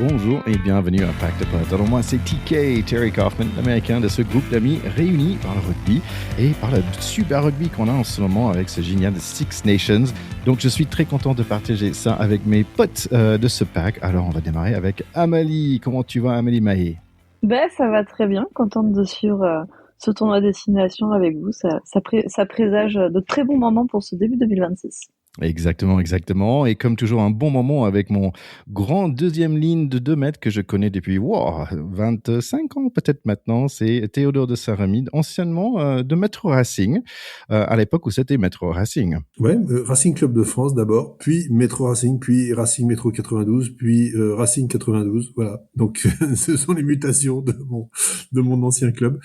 bonjour et bienvenue à Pack de Potes. Alors moi c'est TK, Terry Kaufman, l'américain de ce groupe d'amis réunis par le rugby et par le super rugby qu'on a en ce moment avec ce génial Six Nations. Donc je suis très content de partager ça avec mes potes de ce pack. Alors on va démarrer avec Amélie. Comment tu vas Amélie Mahé? Ben, ça va très bien, contente de suivre ce tournoi destination avec vous. Ça présage de très bons moments pour ce début 2026. Exactement, exactement. Et comme toujours, un bon moment avec mon grand deuxième ligne de 2 mètres que je connais depuis 25 ans peut-être maintenant. C'est Théodore de Saint-Remy, anciennement de Metro Racing, à l'époque où c'était Metro Racing. Ouais, Racing Club de France d'abord, puis Metro Racing, puis Racing Métro 92, puis Racing 92, voilà. Donc ce sont les mutations de mon ancien club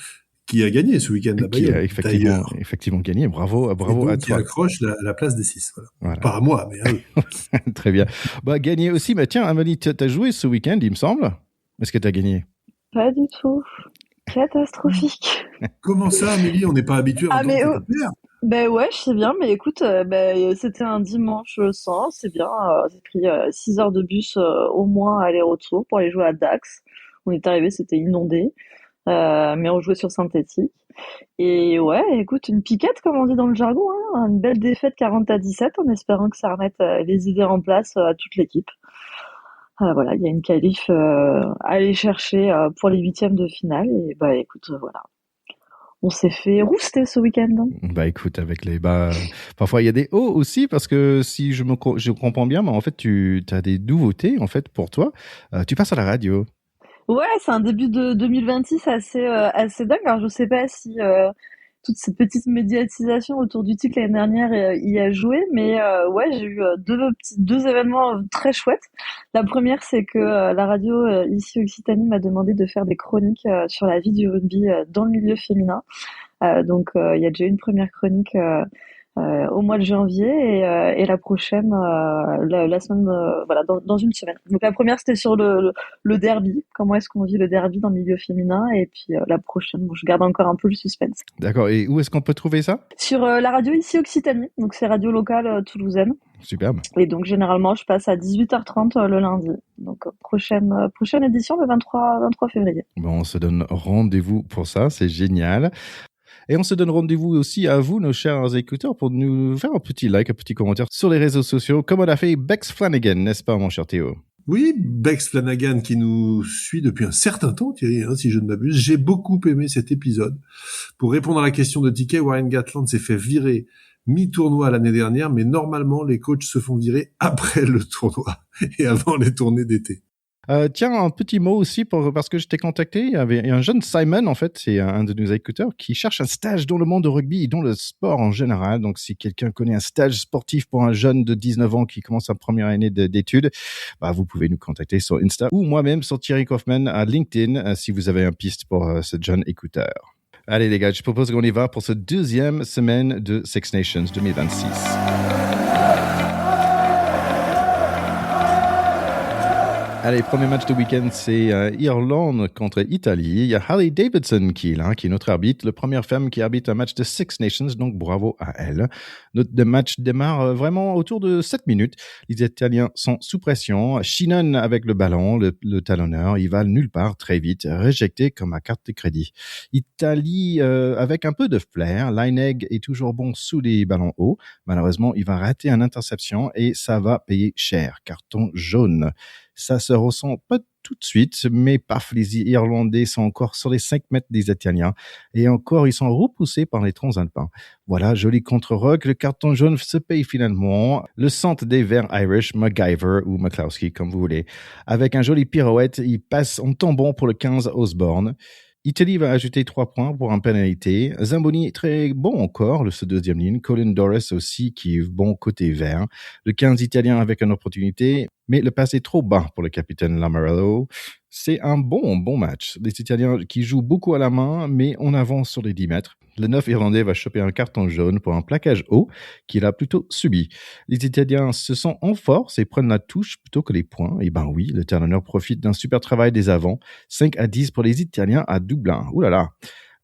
qui a gagné ce week-end à Qui a Bayonne, effectivement gagné. Bravo, et bravo donc à qui toi. accroche la place des 6. Voilà. Voilà. Pas à moi, mais à eux. Très bien. Bah, gagné aussi. Bah, tiens, Amélie, t'as joué ce week-end, il me semble. Est-ce que t'as gagné? Pas du tout. Catastrophique. Comment ça, Amélie, on n'est pas habitué à Ah entendre mais que oh, tu perds? ben ouais, je sais bien, mais écoute, c'était un dimanche sans, c'est bien. J'ai pris 6 heures de bus au moins aller-retour pour aller jouer à Dax. On est arrivé, c'était inondé, mais on jouait sur synthétique. Et ouais, écoute, une piquette, comme on dit dans le jargon, hein, une belle défaite 40-17, en espérant que ça remette les idées en place à toute l'équipe. Voilà, il y a une qualif à aller chercher pour les huitièmes de finale. Et bah écoute, voilà, on s'est fait rouster ce week-end, hein. Bah écoute, avec les bas, parfois il y a des hauts aussi parce que si je comprends bien, mais en fait tu as des nouveautés en fait pour toi. Tu passes à la radio. Ouais, c'est un début de 2026 assez dingue. Alors je sais pas si toute cette petite médiatisation autour du titre l'année dernière y a joué, mais ouais, j'ai eu deux événements très chouettes. La première, c'est que la radio ici Occitanie m'a demandé de faire des chroniques sur la vie du rugby dans le milieu féminin. Donc il y a déjà eu une première chronique au mois de janvier et la prochaine la semaine voilà dans une semaine. Donc la première c'était sur le derby, comment est-ce qu'on vit le derby dans le milieu féminin, et puis la prochaine, bon, je garde encore un peu le suspense. D'accord. Et où est-ce qu'on peut trouver ça? Sur la radio ici Occitanie, donc c'est radio locale toulousaine, Superbe. et donc généralement je passe à 18h30 le lundi. Donc prochaine édition le 23 février. Bon, on se donne rendez-vous pour ça, c'est génial. Et on se donne rendez-vous aussi à vous, nos chers écouteurs, pour nous faire un petit like, un petit commentaire sur les réseaux sociaux, comme on a fait Bex Flanagan, n'est-ce pas, mon cher Théo? Oui, Bex Flanagan qui nous suit depuis un certain temps, Thierry, si je ne m'abuse. J'ai beaucoup aimé cet épisode. Pour répondre à la question de TK, Warren Gatland s'est fait virer mi-tournoi l'année dernière, mais normalement, les coachs se font virer après le tournoi et avant les tournées d'été. Tiens, un petit mot aussi parce que je t'ai contacté. Il y avait un jeune Simon, en fait, c'est un de nos écouteurs, qui cherche un stage dans le monde de rugby et dans le sport en général. Donc, si quelqu'un connaît un stage sportif pour un jeune de 19 ans qui commence sa première année d'études, bah, vous pouvez nous contacter sur Insta ou moi-même sur Thierry Kaufman à LinkedIn si vous avez un piste pour ce jeune écouteur. Allez les gars, je propose qu'on y va pour cette deuxième semaine de Six Nations 2026. Allez, premier match de week-end, c'est Irlande contre Italie. Il y a Harley Davidson qui est là, qui est notre arbitre, la première femme qui arbitre un match de Six Nations, donc bravo à elle. Notre match démarre vraiment autour de 7 minutes. Les Italiens sont sous pression. Sheenan avec le ballon, le talonneur, il va nulle part très vite, réjecté comme à carte de crédit. Italie avec un peu de flair. Lineag est toujours bon sous les ballons hauts. Malheureusement, il va rater une interception et ça va payer cher. Carton jaune. Ça se ressent pas tout de suite, mais paf, les Irlandais sont encore sur les 5 mètres des Italiens. Et encore, ils sont repoussés par les Transalpins. Voilà, joli contre-rock. Le carton jaune se paye finalement. Le centre des Verts Irish, MacGyver ou McCloskey, comme vous voulez. Avec un joli pirouette, il passe en tombant pour le 15 Osborne. Italie va ajouter 3 points pour un pénalité. Zamboni est très bon encore, ce deuxième ligne. Colin Doris aussi, qui est bon côté vert. Le 15 italien avec une opportunité, mais le pass est trop bas pour le capitaine Lamorello. C'est un bon match. Les Italiens qui jouent beaucoup à la main, mais on avance sur les 10 mètres. Le 9 irlandais va choper un carton jaune pour un plaquage haut qu'il a plutôt subi. Les Italiens se sont en force et prennent la touche plutôt que les points. Et ben oui, le talonneur profite d'un super travail des avants. 5-10 pour les Italiens à Dublin. Ouh là là.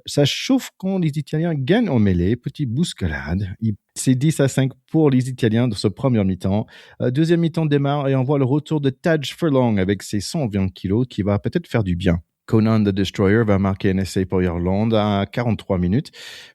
Ça chauffe quand les Italiens gagnent en mêlée. Petite bousculade. C'est 10-5 pour les Italiens dans ce premier mi-temps. Deuxième mi-temps démarre et on voit le retour de Taj Furlong avec ses 120 kilos qui va peut-être faire du bien. Conan the Destroyer va marquer un essai pour Irlande à 43 minutes,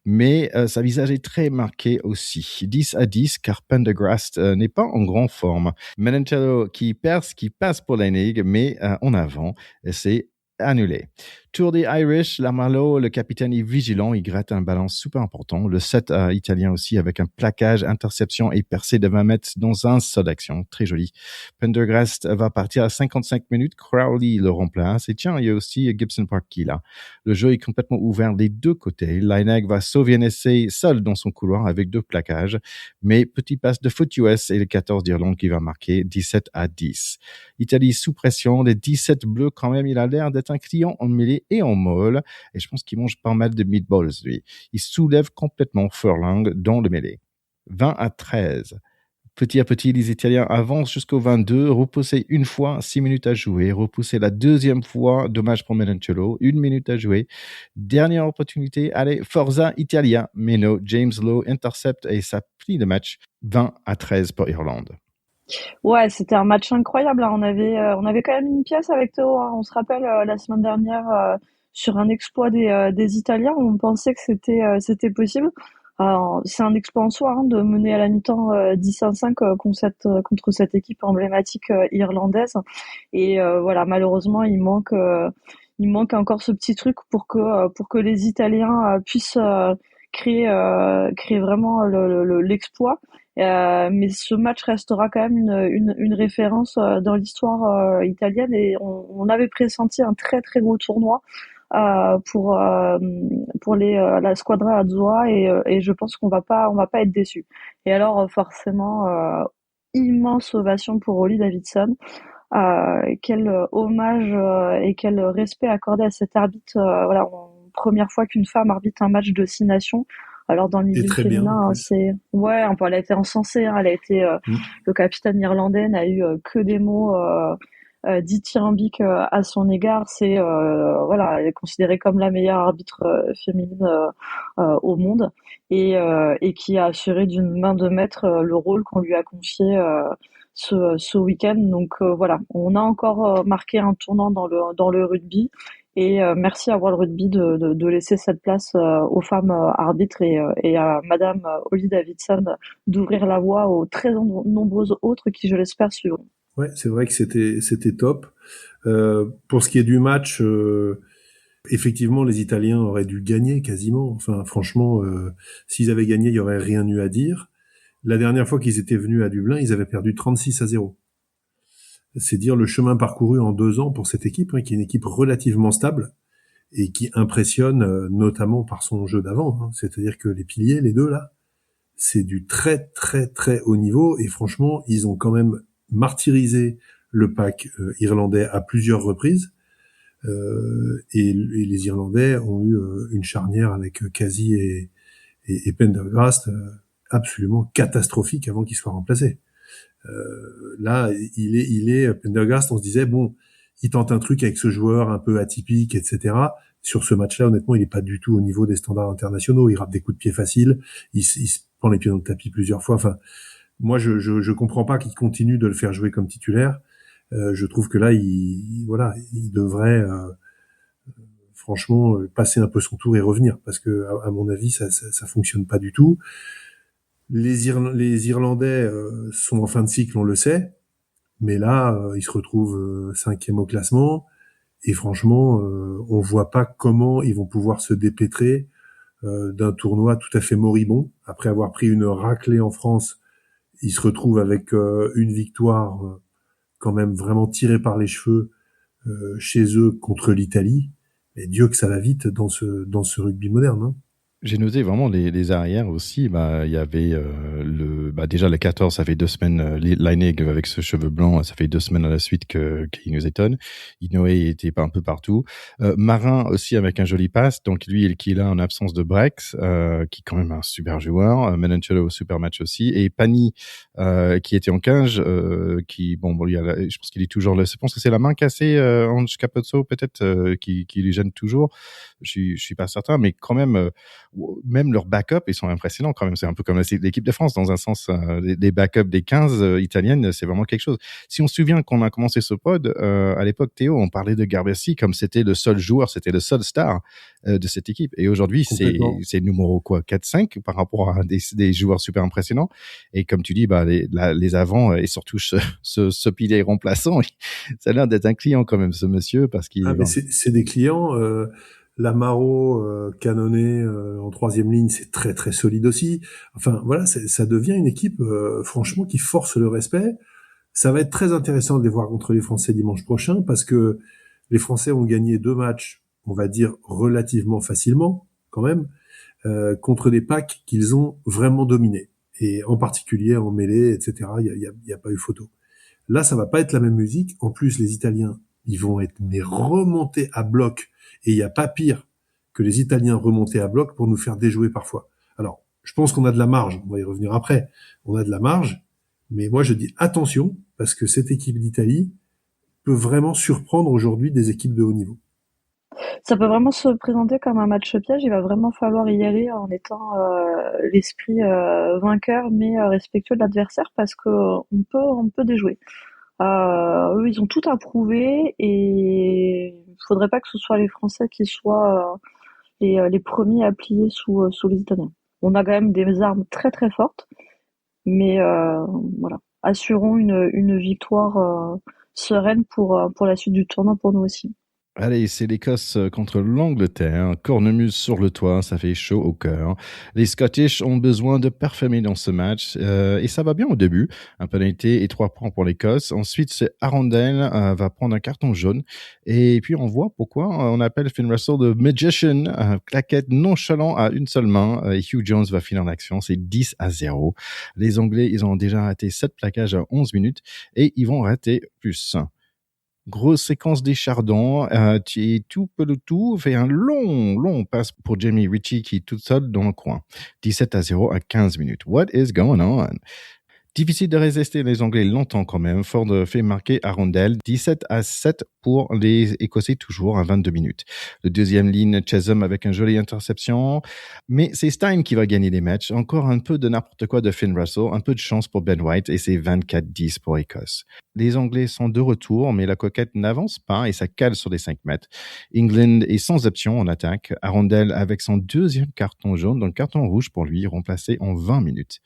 mais sa visage est très marqué aussi. 10-10 car Pendergrast n'est pas en grande forme. Menoncello qui passe pour l'énigme, mais en avant, c'est annulé. Tour des Irish, Lamarlo, le capitaine est vigilant, il gratte un ballon super important. Le set italien aussi avec un plaquage, interception et percée de 20 mètres dans un seul action. Très joli. Pendergrast va partir à 55 minutes. Crowley le remplace. Et tiens, il y a aussi Gibson Park qui est là. Le jeu est complètement ouvert des deux côtés. Laineg va sauver un essai seul dans son couloir avec 2 plaquages. Mais petit passe de foot US et le 14 d'Irlande qui va marquer 17-10. Italie sous pression. Les 17 bleus quand même, il a l'air d'être un client en mêlée et en molle. Et je pense qu'il mange pas mal de meatballs, lui. Il soulève complètement Furlong dans le mêlée. 20-13. Petit à petit, les Italiens avancent jusqu'au 22, repoussé une fois, 6 minutes à jouer, repoussé la deuxième fois, dommage pour Menoncello, 1 minute à jouer. Dernière opportunité, allez, Forza Italia, mais no, James Lowe intercepte et ça plie le match, 20-13 pour Irlande. Ouais, c'était un match incroyable, hein. On avait quand même une pièce avec Théo, hein. On se rappelle la semaine dernière sur un exploit des Italiens, on pensait que c'était possible. C'est un exploit en soi, hein, de mener à la mi-temps 10-5 contre cette équipe emblématique irlandaise. Et voilà, malheureusement, il manque encore ce petit truc pour que les Italiens puissent créer vraiment l'exploit. Mais ce match restera quand même une référence dans l'histoire italienne, et on avait pressenti un très très gros tournoi pour la Squadra Azzurra, et je pense qu'on va pas être déçus. Et alors forcément immense ovation pour Holly Davidson. Quel hommage et quel respect accordé à cet arbitre. Voilà, première fois qu'une femme arbitre un match de 6 nations. Alors dans le milieu féminin, enfin, elle a été encensée, hein, elle a été le capitaine irlandais n'a eu que des mots dithyrambiques à son égard. C'est voilà, elle est considérée comme la meilleure arbitre féminine au monde, et qui a assuré d'une main de maître le rôle qu'on lui a confié ce week-end. Donc voilà, on a encore marqué un tournant dans le rugby. Et merci à World Rugby de laisser cette place aux femmes arbitres, et à Madame Holly Davidson d'ouvrir la voie aux très nombreuses autres qui, je l'espère, suivront. Ouais, c'est vrai que c'était top. Pour ce qui est du match, effectivement, les Italiens auraient dû gagner quasiment. Enfin, franchement, s'ils avaient gagné, il y aurait rien eu à dire. La dernière fois qu'ils étaient venus à Dublin, ils avaient perdu 36-0. C'est dire le chemin parcouru en 2 ans pour cette équipe, hein, qui est une équipe relativement stable et qui impressionne notamment par son jeu d'avant. Hein. C'est-à-dire que les piliers, les deux là, c'est du très très très haut niveau, et franchement, ils ont quand même martyrisé le pack irlandais à plusieurs reprises. Et les Irlandais ont eu une charnière avec Casey et Pendergrast absolument catastrophique avant qu'il soit remplacé. Là, il est Pendergast, on se disait bon, il tente un truc avec ce joueur un peu atypique, etc. Sur ce match-là, honnêtement, il est pas du tout au niveau des standards internationaux. Il rate des coups de pied faciles, il se prend les pieds dans le tapis plusieurs fois. Enfin, moi, je comprends pas qu'il continue de le faire jouer comme titulaire. Je trouve que là, il devrait franchement passer un peu son tour et revenir, parce que à mon avis, ça fonctionne pas du tout. Les Irlandais sont en fin de cycle, on le sait, mais là, ils se retrouvent 5e au classement, et franchement, on voit pas comment ils vont pouvoir se dépêtrer d'un tournoi tout à fait moribond. Après avoir pris une raclée en France, ils se retrouvent avec une victoire quand même vraiment tirée par les cheveux chez eux contre l'Italie. Et Dieu que ça va vite dans ce rugby moderne, hein. J'ai noté vraiment les arrières aussi. Il y avait déjà le 14, ça fait 2 semaines. Leinig avec ce cheveu blanc, ça fait 2 semaines à la suite qu'il nous étonne. Inoue était pas un peu partout. Marin aussi avec un joli pass. Donc lui, qui est là en absence de Brex, qui est quand même un super joueur. Menoncello, super match aussi. Et Pani, qui était en cage, je pense qu'il est toujours là. Je pense que c'est la main cassée, Ange Capozzo peut-être, qui lui gêne toujours. Je suis pas certain, mais quand même leurs backups, ils sont impressionnants quand même. C'est un peu comme l'équipe de France dans un sens. Les backups des 15 italiennes, c'est vraiment quelque chose. Si on se souvient qu'on a commencé ce pod, à l'époque, Théo, on parlait de Garbessi comme c'était le seul joueur, c'était le seul star de cette équipe. Et aujourd'hui, c'est numéro 4-5 par rapport à des joueurs super impressionnants. Et comme tu dis, les avants et surtout ce pilier remplaçant, ça a l'air d'être un client quand même, ce monsieur, parce qu'il. Mais c'est des clients. Lamaro, Canonné en troisième ligne, c'est très très solide aussi. Enfin voilà, ça devient une équipe franchement qui force le respect. Ça va être très intéressant de les voir contre les Français dimanche prochain parce que les Français ont gagné 2 matchs, on va dire relativement facilement quand même, contre des packs qu'ils ont vraiment dominés. Et en particulier en mêlée, etc. Il y a pas eu photo. Là, ça va pas être la même musique. En plus, les Italiens, ils vont être remontés à bloc. Et il n'y a pas pire que les Italiens remontés à bloc pour nous faire déjouer parfois. Alors, je pense qu'on a de la marge. On va y revenir après. On a de la marge. Mais moi, je dis attention, parce que cette équipe d'Italie peut vraiment surprendre aujourd'hui des équipes de haut niveau. Ça peut vraiment se présenter comme un match piège. Il va vraiment falloir y aller en étant l'esprit vainqueur, mais respectueux de l'adversaire, parce que on peut déjouer. Eux, ils ont tout à prouver, et il faudrait pas que ce soit les Français qui soient les premiers à plier sous les Italiens. On a quand même des armes très très fortes, mais voilà. Assurons une victoire sereine pour la suite du tournoi pour nous aussi. Allez, c'est l'Écosse contre l'Angleterre. Cornemuse sur le toit, ça fait chaud au cœur. Les Scottish ont besoin de performer dans ce match et ça va bien au début. Un penalty et 3 points pour l'Écosse. Ensuite, c'est Arundel va prendre un carton jaune. Et puis, on voit pourquoi on appelle Finn Russell The Magician. Claquette nonchalant à une seule main. Et Hugh Jones va finir l'action. C'est 10-0. Les Anglais, ils ont déjà raté 7 plaquages à 11 minutes et ils vont rater plus. Grosse séquence des Chardons, tout pelotou fait un long passe pour Jamie Ritchie qui est tout seul dans le coin. 17-0 à 15 minutes. What is going on? Difficile de résister les Anglais longtemps quand même. Ford fait marquer Arundel 17-7 pour les Écossais toujours à 22 minutes. Le deuxième ligne, Chesham avec une jolie interception. Mais c'est Stein qui va gagner les matchs. Encore un peu de n'importe quoi de Finn Russell, un peu de chance pour Ben White et c'est 24-10 pour Écosse. Les Anglais sont de retour, mais la coquette n'avance pas et ça cale sur les 5 mètres. England est sans option en attaque. Arundel avec son deuxième carton jaune, donc carton rouge pour lui, remplacé en 20 minutes.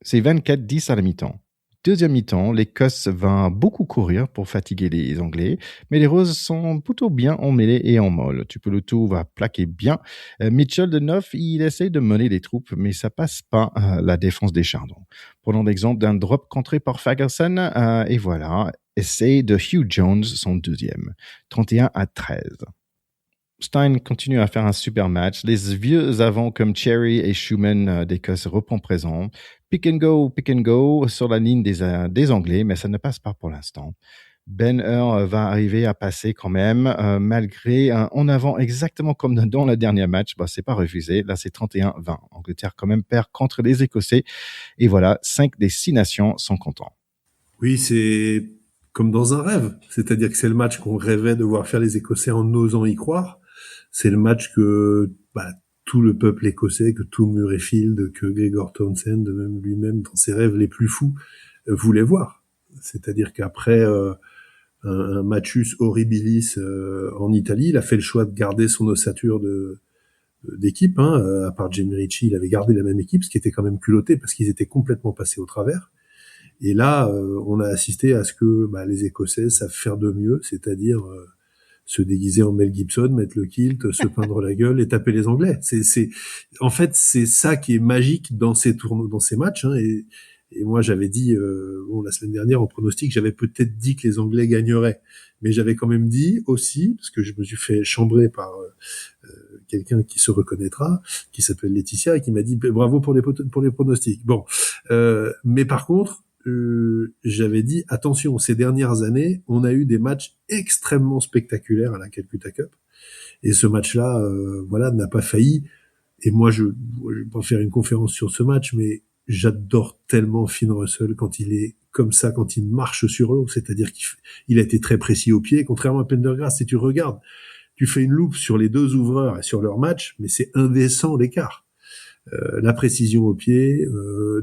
C'est 24-10 à la mi-temps. Deuxième mi-temps, l'Écosse va beaucoup courir pour fatiguer les Anglais, mais les Roses sont plutôt bien en mêlée et en molle. Tupelotu va plaquer bien. Mitchell de 9, il essaye de mener les troupes, mais ça passe pas la défense des Chardons. Prenons l'exemple d'un drop contré par Ferguson, et voilà, essai de Hugh Jones, son deuxième. 31-13. Stein continue à faire un super match. Les vieux avants comme Cherry et Schumann d'Écosse reprennent présent. Pick and go sur la ligne des Anglais, mais ça ne passe pas pour l'instant. Ben Hur va arriver à passer quand même, malgré en avant exactement comme dans le dernier match. C'est pas refusé. Là, c'est 31-20. Angleterre quand même perd contre les Écossais. Et voilà, 5 des 6 nations sont contents. Oui, c'est comme dans un rêve. C'est-à-dire que c'est le match qu'on rêvait de voir faire les Écossais en osant y croire. C'est le match que tout le peuple écossais, que tout Murrayfield, que Gregor Townsend, même lui-même dans ses rêves les plus fous, voulait voir. C'est-à-dire qu'après un matchus horribilis en Italie, il a fait le choix de garder son ossature d'équipe. À part Jamie Ritchie, il avait gardé la même équipe, ce qui était quand même culotté parce qu'ils étaient complètement passés au travers. Et là, on a assisté à ce que les Écossais savent faire de mieux, c'est-à-dire se déguiser en Mel Gibson, mettre le kilt, se peindre la gueule et taper les Anglais. En fait, c'est ça qui est magique dans ces tournois, dans ces matchs. Et moi, j'avais dit, la semaine dernière en pronostic, j'avais peut-être dit que les Anglais gagneraient, mais j'avais quand même dit aussi, parce que je me suis fait chambrer par quelqu'un qui se reconnaîtra, qui s'appelle Laetitia, et qui m'a dit bravo pour les pronostics. Bon, mais par contre, j'avais dit attention, ces dernières années, on a eu des matchs extrêmement spectaculaires à la Calcutta Cup, et ce match-là, n'a pas failli. Et moi, je vais pas faire une conférence sur ce match, mais j'adore tellement Finn Russell quand il est comme ça, quand il marche sur l'eau, c'est-à-dire qu'il a été très précis au pied, contrairement à Pendergrass. Si tu regardes, tu fais une loupe sur les deux ouvreurs et sur leur match, mais c'est indécent l'écart. La précision au pied,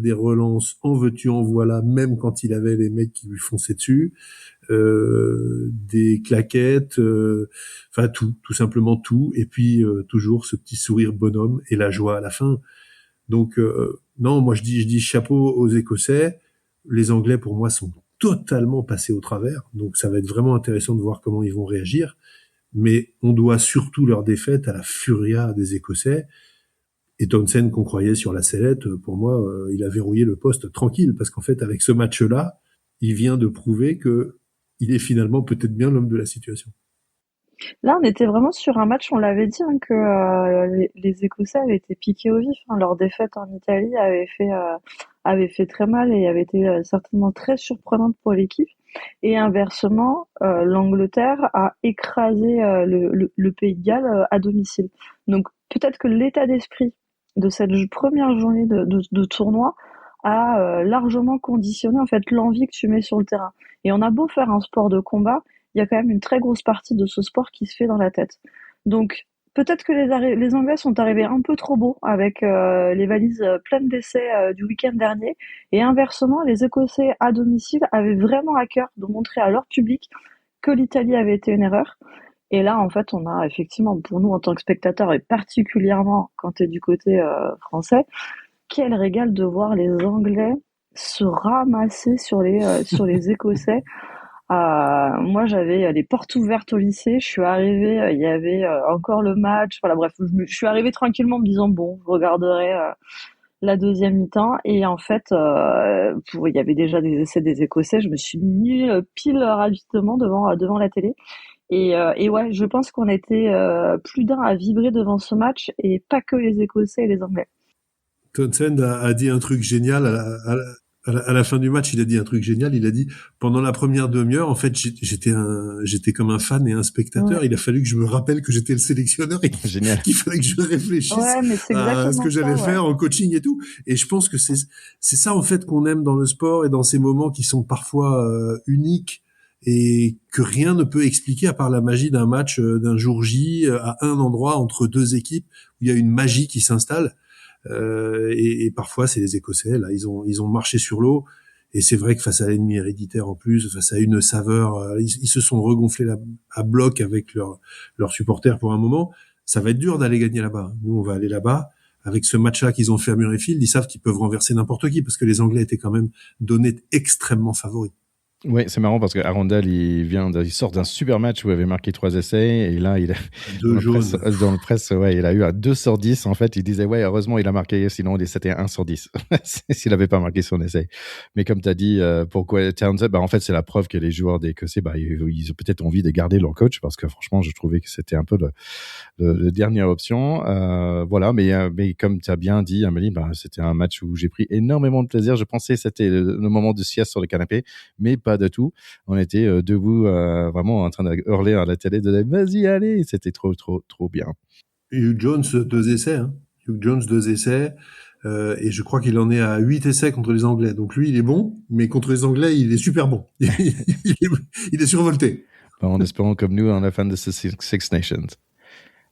des relances en veux-tu en voilà, même quand il avait les mecs qui lui fonçaient dessus, des claquettes, enfin tout simplement tout, et puis toujours ce petit sourire bonhomme et la joie à la fin. Donc non, moi je dis chapeau aux Écossais. Les Anglais pour moi sont totalement passés au travers, donc ça va être vraiment intéressant de voir comment ils vont réagir. Mais on doit surtout leur défaite à la furia des Écossais. Et Townsend, qu'on croyait sur la sellette, pour moi, il a verrouillé le poste tranquille, parce qu'en fait, avec ce match-là, il vient de prouver que il est finalement peut-être bien l'homme de la situation. Là, on était vraiment sur un match, on l'avait dit, que les Écossais avaient été piqués au vif. Leur défaite en Italie avait fait très mal et avait été certainement très surprenante pour l'équipe. Et inversement, l'Angleterre a écrasé le Pays de Galles à domicile. Donc peut-être que l'état d'esprit de cette première journée de tournoi a largement conditionné en fait l'envie que tu mets sur le terrain. Et on a beau faire un sport de combat, il y a quand même une très grosse partie de ce sport qui se fait dans la tête. Donc peut-être que les Anglais sont arrivés un peu trop beaux avec les valises pleines d'essais du week-end dernier. Et inversement, les Écossais à domicile avaient vraiment à cœur de montrer à leur public que l'Italie avait été une erreur. Et là, en fait, on a effectivement, pour nous en tant que spectateurs, et particulièrement quand tu es du côté français, quel régal de voir les Anglais se ramasser sur les Écossais. Moi, j'avais les portes ouvertes au lycée. Je suis arrivée, il y avait encore le match. Voilà, bref, je suis arrivée tranquillement en me disant bon, je regarderai la deuxième mi-temps. Et en fait, il y avait déjà des essais des Écossais. Je me suis mis pile justement devant la télé. Et ouais, je pense qu'on était plus d'un à vibrer devant ce match, et pas que les Écossais et les Anglais. Townsend a dit un truc génial à la fin du match. Il a dit un truc génial. Il a dit pendant la première demi-heure, en fait, j'étais comme un fan et un spectateur. Ouais. Il a fallu que je me rappelle que j'étais le sélectionneur et qu'il fallait que je réfléchisse à ce que j'allais faire en coaching et tout. Et je pense que c'est ça en fait qu'on aime dans le sport et dans ces moments qui sont parfois uniques et que rien ne peut expliquer à part la magie d'un match d'un jour J à un endroit entre deux équipes où il y a une magie qui s'installe. Et parfois c'est les Écossais, là ils ont marché sur l'eau, et c'est vrai que face à l'ennemi héréditaire en plus, face à une saveur, ils se sont regonflés à bloc avec leurs supporters pour un moment. Ça va être dur d'aller gagner là-bas. Nous on va aller là-bas avec ce match-là qu'ils ont fait à Murrayfield. Ils savent qu'ils peuvent renverser n'importe qui parce que les Anglais étaient quand même donnés extrêmement favoris. Oui, c'est marrant parce qu'Arundel, il sort d'un super match où il avait marqué 3 essais, et là, il a, dans le presse, ouais, il a eu un 2 sur 10. En fait, il disait, ouais, heureusement, il a marqué, sinon, c'était 1 sur 10. S'il n'avait pas marqué son essai. Mais comme tu as dit, pourquoi Townsend, en fait, c'est la preuve que les joueurs d'Écossais, ils ont peut-être envie de garder leur coach, parce que franchement, je trouvais que c'était un peu la dernière option. Voilà, mais comme tu as bien dit, Amélie, c'était un match où j'ai pris énormément de plaisir. Je pensais que c'était le moment de sieste sur le canapé, mais pas de tout. On était debout, vraiment en train de hurler à la télé, de vas-y, allez, c'était trop bien. Hugh Jones, 2 essais. Hugh Jones, 2 essais. Et je crois qu'il en est à 8 essais contre les Anglais. Donc lui, il est bon, mais contre les Anglais, il est super bon. il est survolté. En espérant comme nous, on est fan de Six Nations.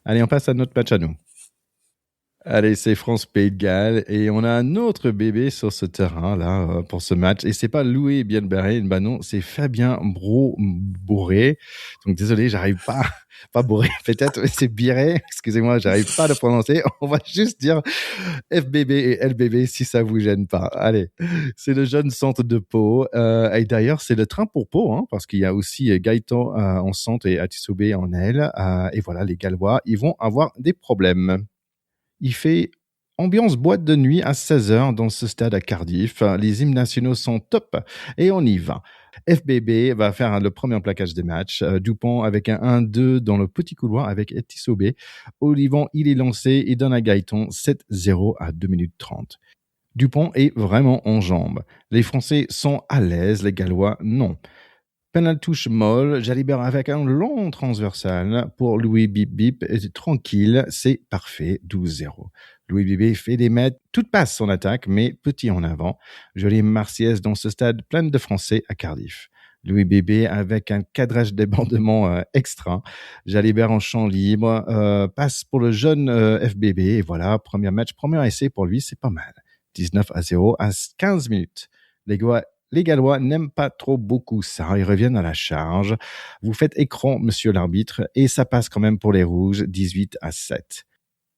Allez, on passe à notre match à nous. Allez, c'est France-Pays de Galles, et on a un autre bébé sur ce terrain-là pour ce match. Et c'est pas Louis Bielbarré, non, c'est Fabien Bourré. Donc désolé, j'arrive pas Bourré, peut-être, c'est Biré, excusez-moi, j'arrive pas à le prononcer. On va juste dire FBB et LBB si ça vous gêne pas. Allez, c'est le jeune centre de Pau. Et d'ailleurs, c'est le train pour Pau, parce qu'il y a aussi Gaëtan en centre et Atisobé en aile. Et voilà, les Gallois, ils vont avoir des problèmes. Il fait ambiance boîte de nuit à 16h dans ce stade à Cardiff. Les hymnes nationaux sont top et on y va. FBB va faire le premier plaquage des matchs. Dupont avec un 1-2 dans le petit couloir avec Etisobé. Olivon, il est lancé et donne à Gaëton 7-0 à 2 minutes 30. Dupont est vraiment en jambes. Les Français sont à l'aise, les Gallois non. Penal touche molle, Jalibert avec un long transversal pour Louis Bip Bip. Tranquille, c'est parfait, 12-0. Louis Bip fait des mètres, toute passe son attaque, mais petit en avant. Jolie Marseillaise dans ce stade plein de Français à Cardiff. Louis Bébé avec un cadrage débordement extra. Jalibert en champ libre, passe pour le jeune FBB. Et voilà, premier match, premier essai pour lui, c'est pas mal. 19-0 à 15 minutes. Les Gallois n'aiment pas trop beaucoup ça. Ils reviennent à la charge. Vous faites écran, monsieur l'arbitre, et ça passe quand même pour les Rouges, 18-7.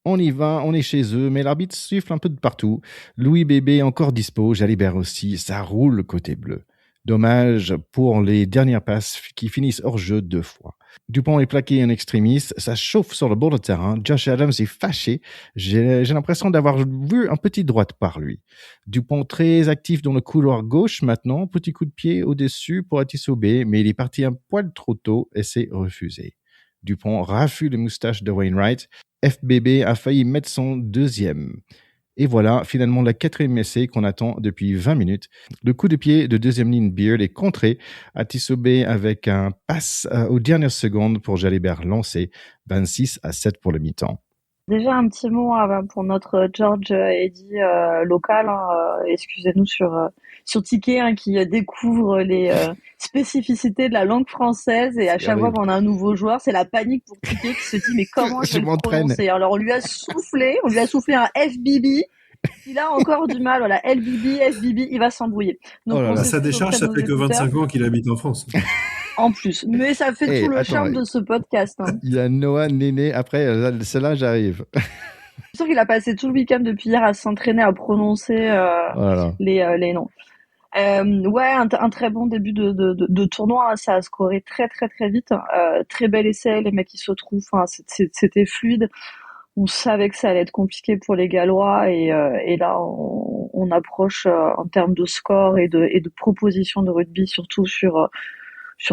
On y va, on est chez eux, mais l'arbitre siffle un peu de partout. Louis Bébé encore dispo, Jalibert aussi, ça roule côté bleu. Dommage pour les dernières passes qui finissent hors jeu 2 fois. Dupont est plaqué en extrémiste, ça chauffe sur le bord de terrain. Josh Adams est fâché. J'ai l'impression d'avoir vu un petit droite par lui. Dupont très actif dans le couloir gauche maintenant. Petit coup de pied au-dessus pour Etisobé, mais il est parti un poil trop tôt et c'est refusé. Dupont raffule les moustaches de Wainwright. FBB a failli mettre son deuxième. Et voilà, finalement, la quatrième essai qu'on attend depuis 20 minutes. Le coup de pied de deuxième ligne Beard est contré à Tissobé avec un passe aux dernières secondes pour Jalibert lancé, 26-7 pour le mi-temps. Déjà un petit mot pour notre George Eddy local. Excusez-nous sur Ticket qui découvre les spécificités de la langue française et à chaque fois qu'on a un nouveau joueur, c'est la panique pour Ticket qui se dit mais comment je vais le prononcer. Alors on lui a soufflé un FBB. Il a encore du mal, voilà, FBB, il va s'embrouiller. Donc, ça décharge, ça fait que 25 ans qu'il habite en France. En plus, mais ça fait tout le charme de ce podcast. Hein. Il y a Noah Néné, après, celle-là, j'arrive. Je suis sûr qu'il a passé tout le week-end depuis hier à s'entraîner à prononcer les noms. Un très bon début de tournoi, hein, ça a scoré très très très vite. Très bel essai, les mecs qui se trouvent, c'était fluide. On savait que ça allait être compliqué pour les Gallois et là on approche en termes de score et de propositions de rugby, surtout sur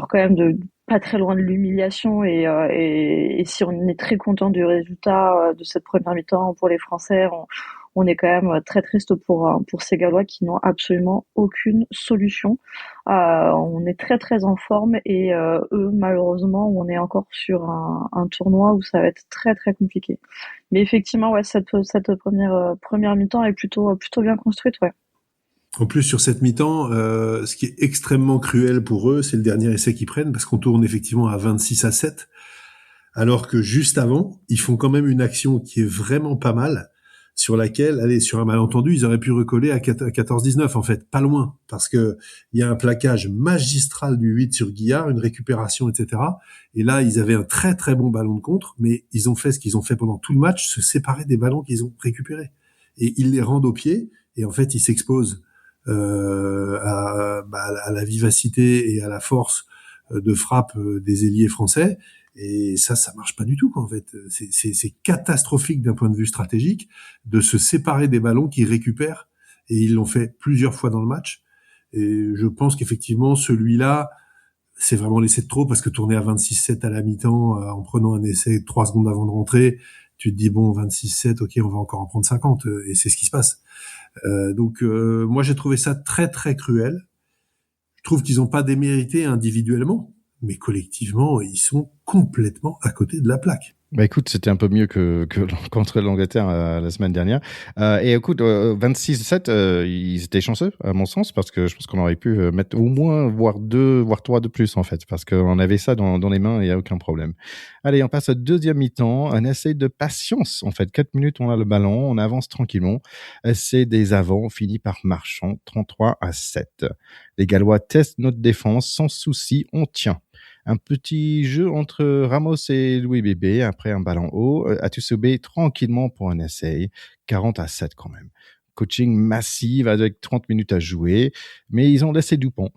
quand même pas très loin de l'humiliation et si on est très content du résultat de cette première mi-temps pour les Français, on est quand même très triste pour ces Gallois qui n'ont absolument aucune solution. On est très très en forme et eux malheureusement on est encore sur un tournoi où ça va être très très compliqué. Mais effectivement cette première mi-temps est plutôt bien construite, ouais. En plus, sur cette mi-temps, ce qui est extrêmement cruel pour eux, c'est le dernier essai qu'ils prennent, parce qu'on tourne effectivement à 26-7, alors que juste avant, ils font quand même une action qui est vraiment pas mal, sur laquelle, sur un malentendu, ils auraient pu recoller à 14-19, en fait, pas loin, parce que il y a un plaquage magistral du 8 sur Guillard, une récupération, etc. Et là, ils avaient un très très bon ballon de contre, mais ils ont fait ce qu'ils ont fait pendant tout le match, se séparer des ballons qu'ils ont récupérés. Et ils les rendent au pied, et en fait, ils s'exposent à la vivacité et à la force de frappe des ailiers français, et ça marche pas du tout, quoi, en fait. C'est catastrophique d'un point de vue stratégique de se séparer des ballons qu'ils récupèrent, et ils l'ont fait plusieurs fois dans le match. Et je pense qu'effectivement celui-là, c'est vraiment l'essai de trop, parce que tourner à 26-7 à la mi-temps en prenant un essai 3 secondes avant de rentrer, tu te dis bon, 26-7, ok, on va encore en prendre 50, et c'est ce qui se passe. Donc moi j'ai trouvé ça très très cruel. Je trouve qu'ils n'ont pas démérité individuellement, mais collectivement ils sont complètement à côté de la plaque. Bah écoute, c'était un peu mieux que contre l'Angleterre la semaine dernière. Et écoute, 26-7, ils étaient chanceux à mon sens, parce que je pense qu'on aurait pu mettre au moins voire 2, voire 3 de plus en fait, parce qu'on avait ça dans les mains et il y a aucun problème. Allez, on passe au deuxième mi-temps, un essai de patience en fait. 4 minutes, on a le ballon, on avance tranquillement. Essai des avants finit par Marchand, 33-7. Les Gallois testent notre défense sans souci, on tient. Un petit jeu entre Ramos et Louis Bébé, après un ballon haut, Etisobé tranquillement pour un essai, 40-7 quand même. Coaching massif avec 30 minutes à jouer, mais ils ont laissé Dupont.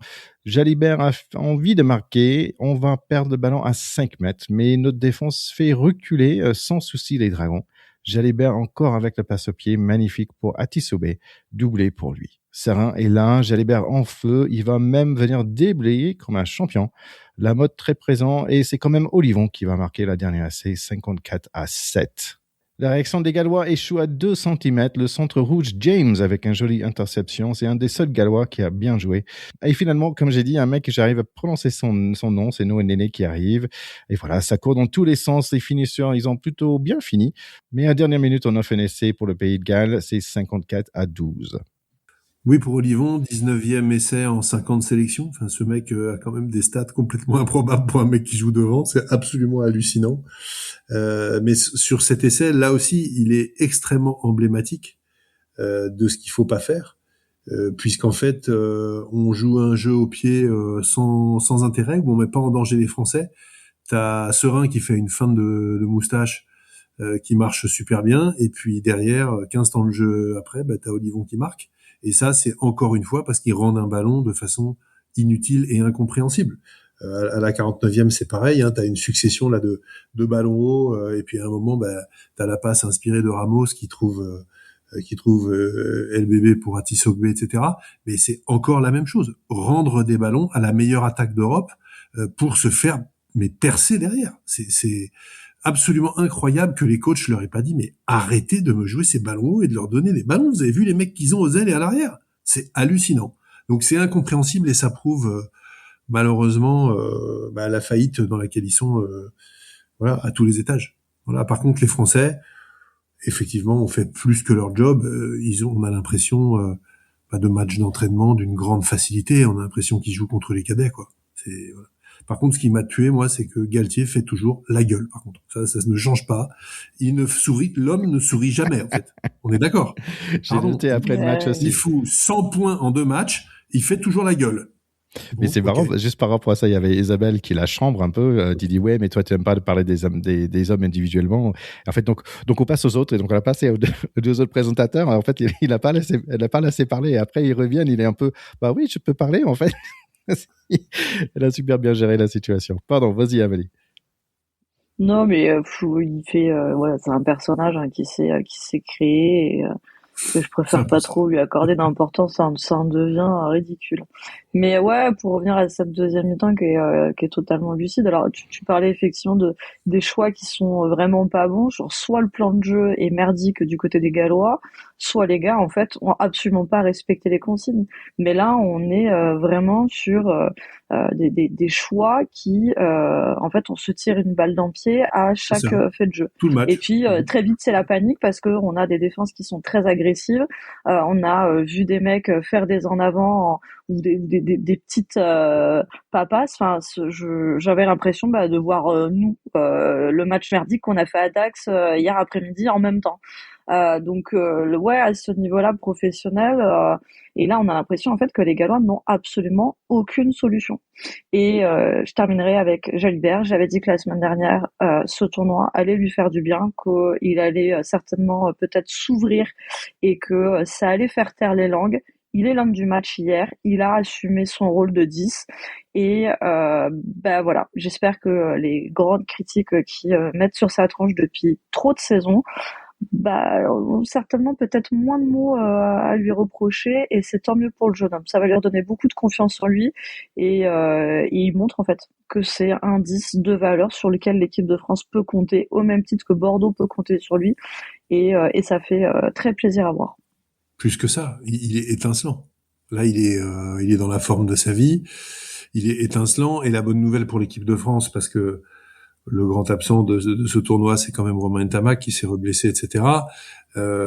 Jalibert a envie de marquer, on va perdre le ballon à 5 mètres, mais notre défense fait reculer sans souci les Dragons. Jalibert encore avec la passe au pied, magnifique pour Etisobé, doublé pour lui. serein est là, Jalibert en feu, il va même venir déblayer comme un champion. La mode très présent et c'est quand même Olivon qui va marquer la dernière essai 54-7. La réaction des Gallois échoue à 2 cm. Le centre rouge James avec un joli interception. C'est un des seuls Gallois qui a bien joué. Et finalement, comme j'ai dit, un mec que j'arrive à prononcer son nom, c'est Noah Néné qui arrive. Et voilà, ça court dans tous les sens. Les finisseurs, ils ont plutôt bien fini. Mais à dernière minute, on a fait un essai pour le Pays de Galles. C'est 54-12. Oui, pour Olivon, 19e essai en 50 sélections. Enfin, ce mec a quand même des stats complètement improbables pour un mec qui joue devant. C'est absolument hallucinant. Mais sur cet essai, là aussi, il est extrêmement emblématique de ce qu'il faut pas faire. Puisqu'en fait, on joue un jeu au pied sans intérêt, où on met pas en danger les Français. T'as Serein qui fait une feinte de moustache qui marche super bien, et puis derrière, 15 temps de jeu après, t'as Olivon qui marque. Et ça, c'est encore une fois parce qu'il rend un ballon de façon inutile et incompréhensible. À la 49e, c'est pareil, hein, t'as une succession là de ballons hauts, et puis à un moment, t'as la passe inspirée de Ramos qui trouve LBB pour Atisogbe, etc. Mais c'est encore la même chose. Rendre des ballons à la meilleure attaque d'Europe pour se faire percer derrière. C'est absolument incroyable que les coachs leur aient pas dit mais arrêtez de me jouer ces ballons hauts et de leur donner des ballons. Vous avez vu les mecs qu'ils ont aux ailes et à l'arrière. C'est hallucinant. Donc c'est incompréhensible et ça prouve malheureusement la faillite dans laquelle ils sont à tous les étages. Voilà. Par contre les Français, effectivement, ont fait plus que leur job. On a l'impression de matchs d'entraînement d'une grande facilité. On a l'impression qu'ils jouent contre les cadets, quoi. Voilà. Par contre, ce qui m'a tué, moi, c'est que Galtier fait toujours la gueule. Par contre, ça ne change pas. L'homme ne sourit jamais, en fait. On est d'accord. J'ai noté après le match aussi. Il fout 100 points en 2 matchs. Il fait toujours la gueule. Mais c'est marrant, juste par rapport à ça, il y avait Isabelle qui la chambre un peu, dit ouais, mais toi tu n'aimes pas parler des hommes individuellement. En fait, donc on passe aux autres et donc on a passé aux deux autres présentateurs. En fait, elle n'a pas laissé parler. Et après ils reviennent, il est un peu, bah oui, je peux parler en fait. Elle a super bien géré la situation. Pardon, vas-y Amélie. Non, mais il fait, c'est un personnage qui s'est créé. Et, que je préfère pas trop lui accorder d'importance, ça en devient ridicule. Mais ouais, pour revenir à cette deuxième mi-temps qui est totalement lucide. Alors tu parlais effectivement des choix qui sont vraiment pas bons, genre soit le plan de jeu est merdique du côté des Gallois, soit les gars en fait ont absolument pas respecté les consignes. Mais là on est vraiment sur des choix qui en fait on se tire une balle dans le pied à chaque fait de jeu. Tout le match. Et puis très vite c'est la panique parce que on a des défenses qui sont très agressives. On a vu des mecs faire des en avant ou des petites papasses. Enfin, j'avais l'impression de voir le match merdique qu'on a fait à Dax hier après-midi en même temps. Donc à ce niveau-là professionnel, et là on a l'impression en fait que les Gallois n'ont absolument aucune solution. Et je terminerai avec Jalibert. J'avais dit que la semaine dernière ce tournoi allait lui faire du bien, qu'il allait certainement peut-être s'ouvrir et que ça allait faire taire les langues. Il est l'homme du match hier, il a assumé son rôle de 10 et voilà, j'espère que les grandes critiques qui mettent sur sa tronche depuis trop de saisons ont certainement peut-être moins de mots à lui reprocher et c'est tant mieux pour le jeune homme. Ça va lui redonner beaucoup de confiance en lui et il montre en fait que c'est un indice de valeur sur lequel l'équipe de France peut compter au même titre que Bordeaux peut compter sur lui et ça fait très plaisir à voir. Plus que ça, il est étincelant. Là, il est dans la forme de sa vie. Il est étincelant et la bonne nouvelle pour l'équipe de France parce que le grand absent de ce tournoi, c'est quand même Romain Ntamak qui s'est reblessé, etc. La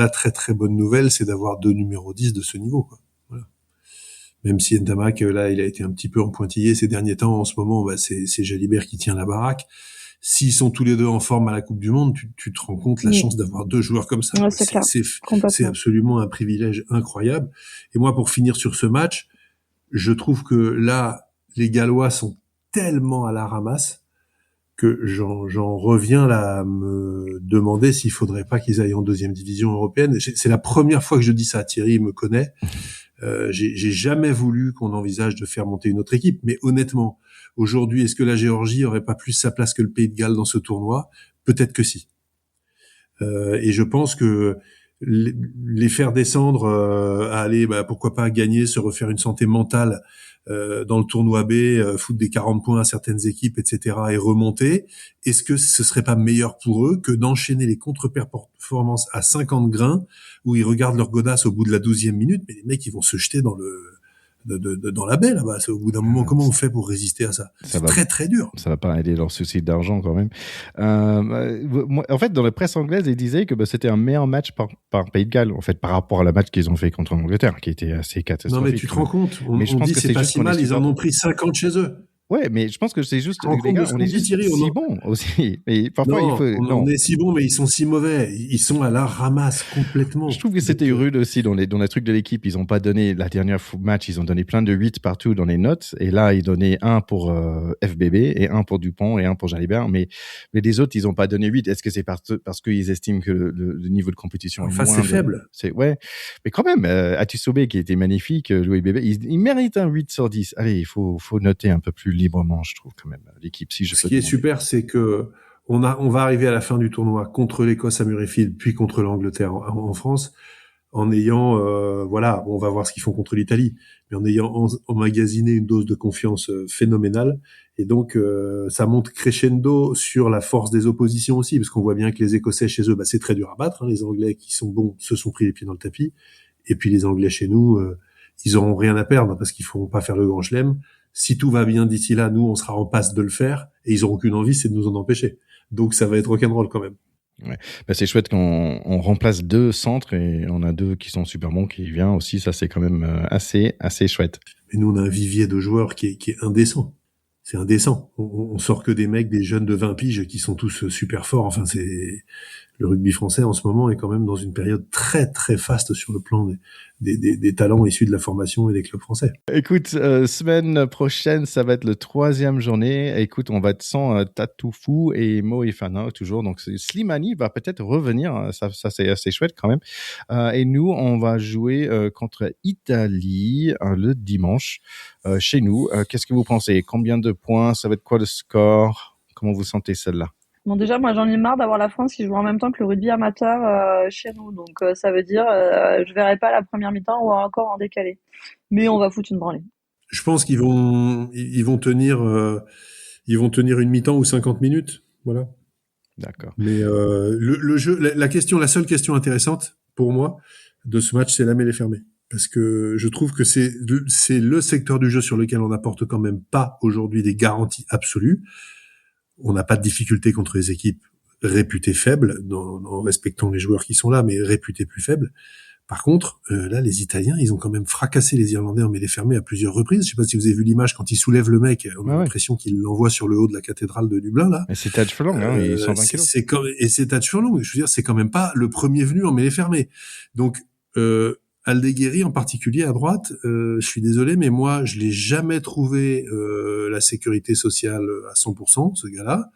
très très bonne nouvelle, c'est d'avoir 2 numéros 10 de ce niveau, quoi. Voilà. Même si Ntamak, là, il a été un petit peu en pointillé ces derniers temps. En ce moment, c'est Jalibert qui tient la baraque. S'ils sont tous les deux en forme à la Coupe du Monde, tu te rends compte la chance d'avoir 2 joueurs comme ça. Ouais, c'est absolument un privilège incroyable. Et moi, pour finir sur ce match, je trouve que là, les Gallois sont tellement à la ramasse que j'en reviens là à me demander s'il faudrait pas qu'ils aillent en 2e division européenne. C'est la première fois que je dis ça. Thierry me connaît. J'ai jamais voulu qu'on envisage de faire monter une autre équipe, mais honnêtement, aujourd'hui, est-ce que la Géorgie aurait pas plus sa place que le Pays de Galles dans ce tournoi ? Peut-être que si. Et je pense que les faire descendre à aller, pourquoi pas gagner, se refaire une santé mentale dans le tournoi B, foutre des 40 points à certaines équipes, etc., et remonter. Est-ce que ce serait pas meilleur pour eux que d'enchaîner les contre-performances à 50 grains où ils regardent leur godasse au bout de la 12e minute, mais les mecs, ils vont se jeter dans la baie, là-bas. Au bout d'un moment, comment on fait pour résister à ça? C'est très, très dur. Ça va pas aider leur souci d'argent, quand même. En fait, dans la presse anglaise, ils disaient que c'était un meilleur match par Pays de Galles, en fait, par rapport à la match qu'ils ont fait contre l'Angleterre, qui était assez catastrophique. Non, mais tu te rends compte? On dit c'est pas si mal, ils en ont pris 50 chez eux. Ouais, mais je pense que c'est juste, les gars, on est juste si bons aussi. Mais parfois, on est si bons, mais ils sont si mauvais. Ils sont à la ramasse complètement. Je trouve que c'était rude aussi dans les trucs de l'équipe. Ils ont pas donné, la dernière match, ils ont donné plein de 8 partout dans les notes. Et là, ils donnaient 1 pour FBB et 1 pour Dupont et 1 pour Jalibert. Mais les autres, ils ont pas donné 8. Est-ce que c'est parce qu'ils estiment que le niveau de compétition est moins c'est faible. Ouais. Mais quand même, Atusobé, qui était magnifique, Louis Bébé, il mérite un 8 sur 10. Allez, il faut noter un peu plus librement, je trouve, quand même, l'équipe. Ce qui est super, c'est que on va arriver à la fin du tournoi contre l'Écosse à Murrayfield, puis contre l'Angleterre en France, en ayant, on va voir ce qu'ils font contre l'Italie, mais en ayant emmagasiné une dose de confiance phénoménale. Et donc, ça monte crescendo sur la force des oppositions aussi, parce qu'on voit bien que les Écossais chez eux, c'est très dur à battre. Les Anglais qui sont bons se sont pris les pieds dans le tapis. Et puis les Anglais chez nous, ils auront rien à perdre parce qu'ils feront pas faire le grand chelem. Si tout va bien d'ici là, nous, on sera en passe de le faire et ils auront qu'une envie, c'est de nous en empêcher. Donc, ça va être rock'n'roll quand même. Ouais. C'est chouette qu'on remplace 2 centres et on a 2 qui sont super bons qui viennent aussi. Ça, c'est quand même assez chouette. Mais nous, on a un vivier de joueurs qui est indécent. C'est indécent. On sort que des mecs, des jeunes de 20 piges qui sont tous super forts. Enfin, le rugby français en ce moment est quand même dans une période très très faste sur le plan des talents issus de la formation et des clubs français. Écoute, semaine prochaine, ça va être le 3e journée. Écoute, on va être sans Tatoufou et Moefana toujours. Donc Slimani va peut-être revenir. Ça c'est assez chouette quand même. Et nous, on va jouer contre Italie le dimanche chez nous. Qu'est-ce que vous pensez? Combien de points? Ça va être quoi le score? Comment vous sentez celle-là? Bon, déjà, moi, j'en ai marre d'avoir la France qui joue en même temps que le rugby amateur chez nous. Donc, ça veut dire je verrai pas la première mi-temps ou encore en décalé. Mais on va foutre une branlée. Je pense qu'ils vont tenir une mi-temps ou 50 minutes. Voilà. D'accord. Mais le jeu, la seule question intéressante pour moi de ce match, c'est la mêlée fermée. Parce que je trouve que c'est le secteur du jeu sur lequel on n'apporte quand même pas aujourd'hui des garanties absolues. On n'a pas de difficulté contre les équipes réputées faibles, en respectant les joueurs qui sont là, mais réputées plus faibles. Par contre, là, les Italiens, ils ont quand même fracassé les Irlandais en mêlée fermée à plusieurs reprises. Je sais pas si vous avez vu l'image quand ils soulèvent le mec, on a l'impression qu'ils l'envoient sur le haut de la cathédrale de Dublin, là. Mais c'est Taj Furlong, il est 120 kilos. Et c'est Taj Furlong. Je veux dire, c'est quand même pas le premier venu en mêlée fermée. Donc, Aldeguerri en particulier à droite, je suis désolé, mais moi je l'ai jamais trouvé la sécurité sociale à 100%, ce gars-là.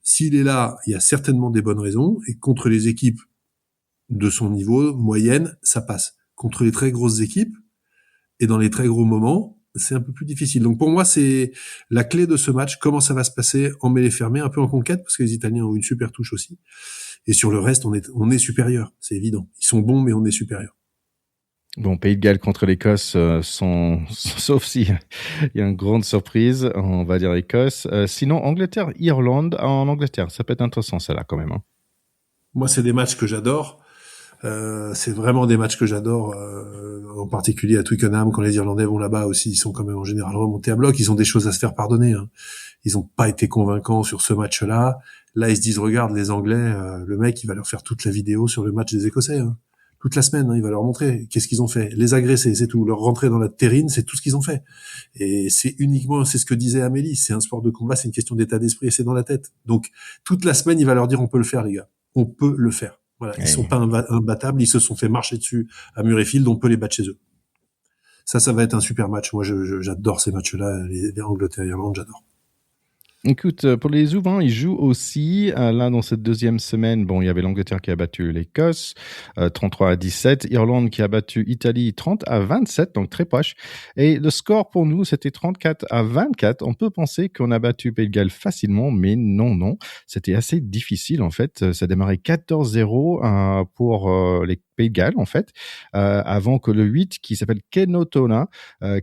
S'il est là, il y a certainement des bonnes raisons, et contre les équipes de son niveau, moyenne, ça passe. Contre les très grosses équipes, et dans les très gros moments, c'est un peu plus difficile. Donc pour moi, c'est la clé de ce match, comment ça va se passer en mêlée fermée, un peu en conquête, parce que les Italiens ont une super touche aussi. Et sur le reste, on est supérieur, c'est évident. Ils sont bons, mais on est supérieur. Bon, Pays de Galles contre l'Écosse, sauf si il y a une grande surprise, on va dire Écosse. Sinon, Angleterre-Irlande en Angleterre, ça peut être intéressant, ça là quand même. Hein. Moi, c'est des matchs que j'adore. C'est vraiment des matchs que j'adore, en particulier à Twickenham, quand les Irlandais vont là-bas aussi, ils sont quand même en général remontés à bloc. Ils ont des choses à se faire pardonner. Hein. Ils n'ont pas été convaincants sur ce match-là. Là, ils se disent, regarde, les Anglais, le mec, il va leur faire toute la vidéo sur le match des Écossais. Hein. Toute la semaine, il va leur montrer qu'est-ce qu'ils ont fait. Les agresser, c'est tout. Leur rentrer dans la terrine, c'est tout ce qu'ils ont fait. Et c'est ce que disait Amélie, c'est un sport de combat, c'est une question d'état d'esprit et c'est dans la tête. Donc, toute la semaine, il va leur dire, on peut le faire, les gars. On peut le faire. Voilà. Ils sont pas imbattables, ils se sont fait marcher dessus à Murrayfield, on peut les battre chez eux. Ça va être un super match. Moi, j'adore ces matchs-là, les Angleterre et Irlande, j'adore. Écoute, pour les Ouvants, ils jouent aussi, là, dans cette deuxième semaine, bon, il y avait l'Angleterre qui a battu l'Écosse, 33-17, Irlande qui a battu Italie 30-27, donc très proche. Et le score pour nous, c'était 34-24. On peut penser qu'on a battu Pays de Galles facilement, mais non. C'était assez difficile, en fait. Ça démarrait 14-0 pour les Pays de Galles, en fait, avant que le 8, qui s'appelle Kenotona,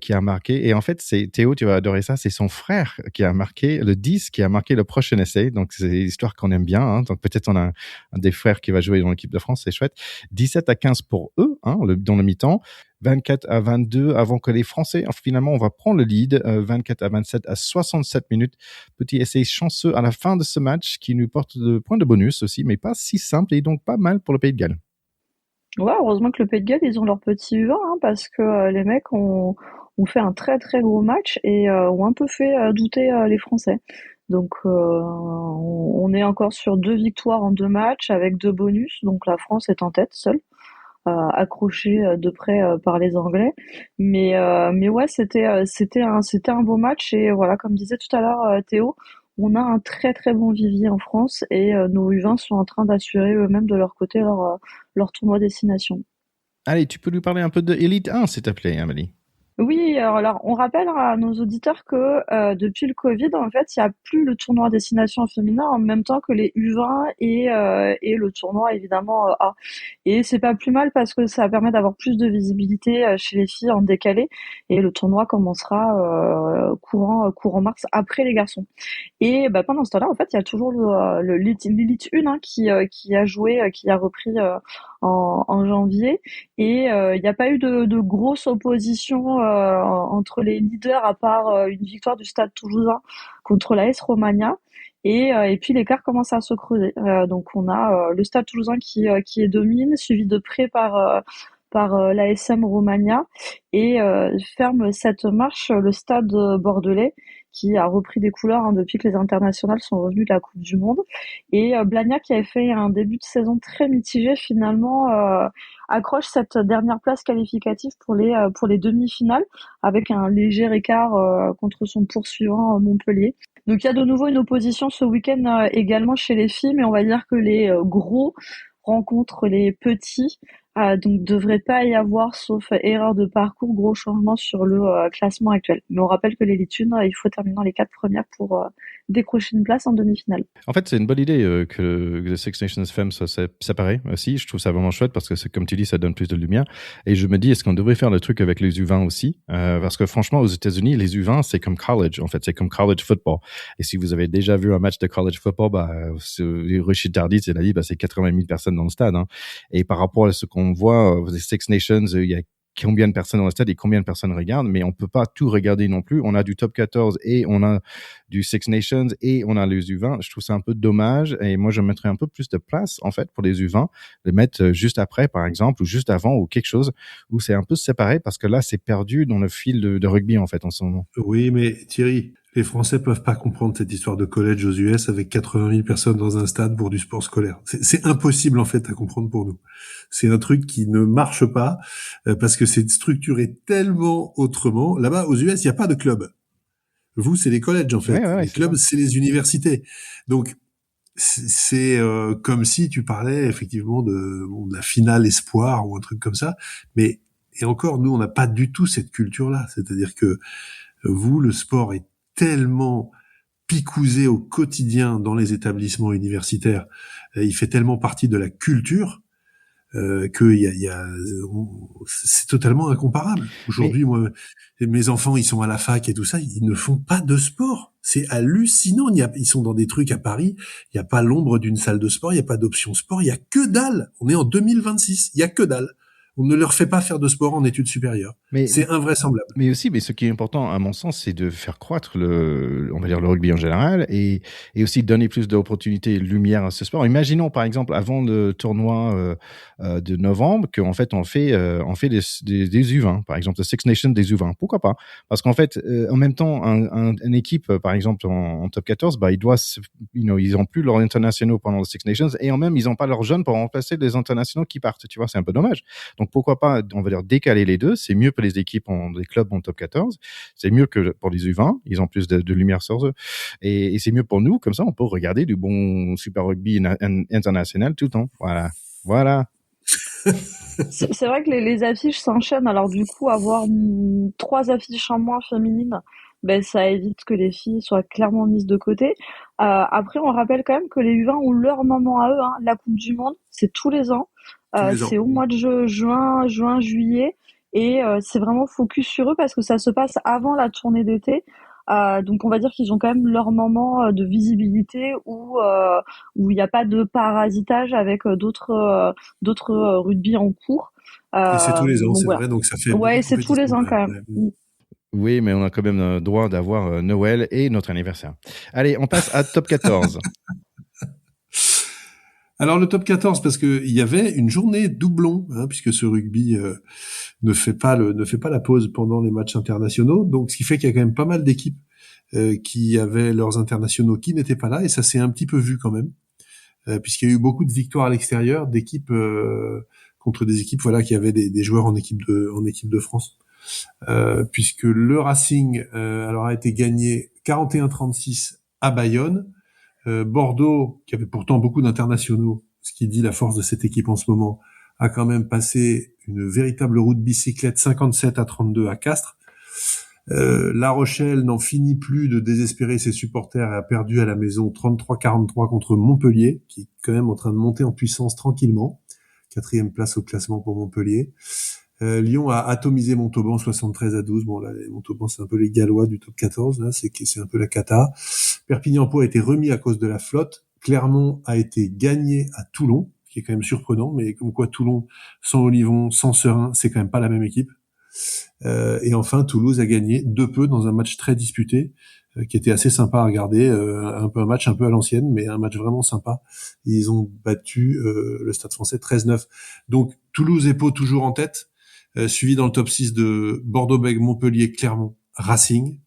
qui a marqué. Et en fait, c'est Théo, tu vas adorer ça, c'est son frère qui a marqué le 10, qui a marqué le prochain essai. Donc, c'est une histoire qu'on aime bien. Hein. Donc, peut-être on a un des frères qui va jouer dans l'équipe de France, c'est chouette. 17-15 pour eux, hein, dans le mi-temps. 24-22 avant que les Français, finalement, on va prendre le lead, 24-27 à 67 minutes. Petit essai chanceux à la fin de ce match qui nous porte de points de bonus aussi, mais pas si simple et donc pas mal pour le Pays de Galles. Ouais, heureusement que le Pays de Galles, ils ont leur petit U20, hein, parce que les mecs ont fait un très très gros match et ont un peu fait douter les Français. Donc on est encore sur 2 victoires en 2 matchs avec 2 bonus, donc la France est en tête seule, accrochée de près par les Anglais. Mais ouais, c'était un beau match et voilà, comme disait tout à l'heure Théo, on a un très très bon vivier en France et nos U20 sont en train d'assurer eux-mêmes de leur côté leur tournoi destination. Allez, tu peux nous parler un peu de Elite 1, s'il te plaît, Amélie. Oui, alors on rappelle à nos auditeurs que depuis le Covid, en fait, il y a plus le tournoi destination féminin en même temps que les U20 et le tournoi évidemment A. Et c'est pas plus mal parce que ça permet d'avoir plus de visibilité chez les filles en décalé et le tournoi commencera courant mars après les garçons. Et bah, pendant ce temps-là, en fait, il y a toujours l'élite 1 hein, qui a joué, qui a repris en janvier. Et il n'y a pas eu de grosse opposition entre les leaders, à part une victoire du Stade Toulousain contre l'AS Romagna. Et puis l'écart commence à se creuser. Donc on a le Stade Toulousain qui est domine, suivi de près par l'ASM Romagna, et ferme cette marche le Stade Bordelais, qui a repris des couleurs hein, depuis que les internationales sont revenus de la Coupe du Monde. Et Blagnac, qui avait fait un début de saison très mitigé, finalement accroche cette dernière place qualificative pour les demi-finales, avec un léger écart contre son poursuivant Montpellier. Donc il y a de nouveau une opposition ce week-end également chez les filles, mais on va dire que les gros rencontrent les petits. Donc devrait pas y avoir, sauf erreur de parcours, gros changement sur le classement actuel. Mais on rappelle que l'élite 1, il faut terminer dans les 4 premières pour décrocher une place en demi-finale. En fait, c'est une bonne idée que le Six Nations Femmes soit séparé aussi. Je trouve ça vraiment chouette parce que, comme tu dis, ça donne plus de lumière. Et je me dis, est-ce qu'on devrait faire le truc avec les U20 aussi parce que franchement, aux États-Unis, les U20, c'est comme college. En fait, c'est comme college football. Et si vous avez déjà vu un match de college football, Richard Tardy, il a dit, c'est 80 000 personnes dans le stade. Hein. Et par rapport à ce qu'on voit, les Six Nations, il y a combien de personnes dans le stade et combien de personnes regardent, mais on peut pas tout regarder non plus. On a du top 14 et on a du Six Nations et on a les U20. Je trouve ça un peu dommage et moi, je mettrais un peu plus de place, en fait, pour les U20, les mettre juste après, par exemple, ou juste avant ou quelque chose où c'est un peu séparé parce que là, c'est perdu dans le fil de rugby, en fait, en ce moment. Oui, mais Thierry, les Français peuvent pas comprendre cette histoire de college aux US avec 80 000 personnes dans un stade pour du sport scolaire. C'est impossible, en fait, à comprendre pour nous. C'est un truc qui ne marche pas parce que c'est structuré tellement autrement. Là-bas, aux US, il n'y a pas de club. Vous, c'est les collèges, en fait. Ouais, les clubs, c'est les universités. Donc, c'est comme si tu parlais effectivement de la finale espoir ou un truc comme ça. Mais, et encore, nous, on n'a pas du tout cette culture-là. C'est-à-dire que vous, le sport est tellement picousé au quotidien dans les établissements universitaires, il fait tellement partie de la culture c'est totalement incomparable. Aujourd'hui, moi, mes enfants, ils sont à la fac et tout ça, ils ne font pas de sport. C'est hallucinant. Ils sont dans des trucs à Paris, il n'y a pas l'ombre d'une salle de sport, il n'y a pas d'option sport, il y a que dalle. On est en 2026, il y a que dalle. On ne leur fait pas faire de sport en études supérieures. C'est invraisemblable. Mais aussi, ce qui est important, à mon sens, c'est de faire croître le rugby en général et aussi donner plus d'opportunités et de lumière à ce sport. Imaginons, par exemple, avant le tournoi de novembre, qu'en fait, on fait des U20, par exemple, le Six Nations des U20. Pourquoi pas? Parce qu'en fait, en même temps, une équipe, par exemple, en top 14, ils ont plus leurs internationaux pendant le Six Nations et en même, ils n'ont pas leurs jeunes pour remplacer les internationaux qui partent. Tu vois, c'est un peu dommage. Donc, pourquoi pas, on va dire, décaler les deux. C'est mieux pour les équipes des clubs en top 14. C'est mieux que pour les U20. Ils ont plus de lumière sur eux. Et c'est mieux pour nous. Comme ça, on peut regarder du bon Super Rugby international tout le temps. Voilà. C'est vrai que les affiches s'enchaînent. Alors du coup, avoir 3 affiches en moins féminines, ça évite que les filles soient clairement mises de côté. Après, on rappelle quand même que les U20 ont leur moment à eux. Hein. La Coupe du Monde, c'est tous les ans. C'est au mois de juin, juillet, et c'est vraiment focus sur eux parce que ça se passe avant la tournée d'été. Donc on va dire qu'ils ont quand même leur moment de visibilité où il n'y a pas de parasitage avec d'autres rugby en cours. Et c'est tous les ans, Donc c'est voilà. vrai, donc ça fait Ouais, beaucoup de c'est tous les compétitions. ans quand même. Ouais. Oui, mais on a quand même le droit d'avoir Noël et notre anniversaire. Allez, on passe à top 14. Alors le top 14, parce que il y avait une journée doublon, puisque ce rugby ne fait pas la pause pendant les matchs internationaux, donc ce qui fait qu'il y a quand même pas mal d'équipes qui avaient leurs internationaux qui n'étaient pas là, et ça s'est un petit peu vu quand même, puisqu'il y a eu beaucoup de victoires à l'extérieur d'équipes contre des équipes qui avaient des joueurs en équipe de France, puisque le Racing alors a été gagné 41-36 à Bayonne. Bordeaux, qui avait pourtant beaucoup d'internationaux, ce qui dit la force de cette équipe en ce moment, a quand même passé une véritable roue de bicyclette 57-32 à Castres. La Rochelle n'en finit plus de désespérer ses supporters et a perdu à la maison 33-43 contre Montpellier, qui est quand même en train de monter en puissance tranquillement. 4e place au classement pour Montpellier. Lyon a atomisé Montauban 73-12. Bon, là, Montauban, c'est un peu les Gallois du top 14, là. C'est un peu la cata. Perpignan-Pau a été remis à cause de la flotte. Clermont a été gagné à Toulon, ce qui est quand même surprenant, mais comme quoi Toulon, sans Olivon, sans Serein, c'est quand même pas la même équipe. Et enfin, Toulouse a gagné de peu dans un match très disputé, qui était assez sympa à regarder, un match un peu à l'ancienne, mais un match vraiment sympa. Et ils ont battu le Stade Français 13-9. Donc Toulouse et Pau toujours en tête, suivi dans le top 6 de Bordeaux-Bègles, Montpellier, Clermont, Racing.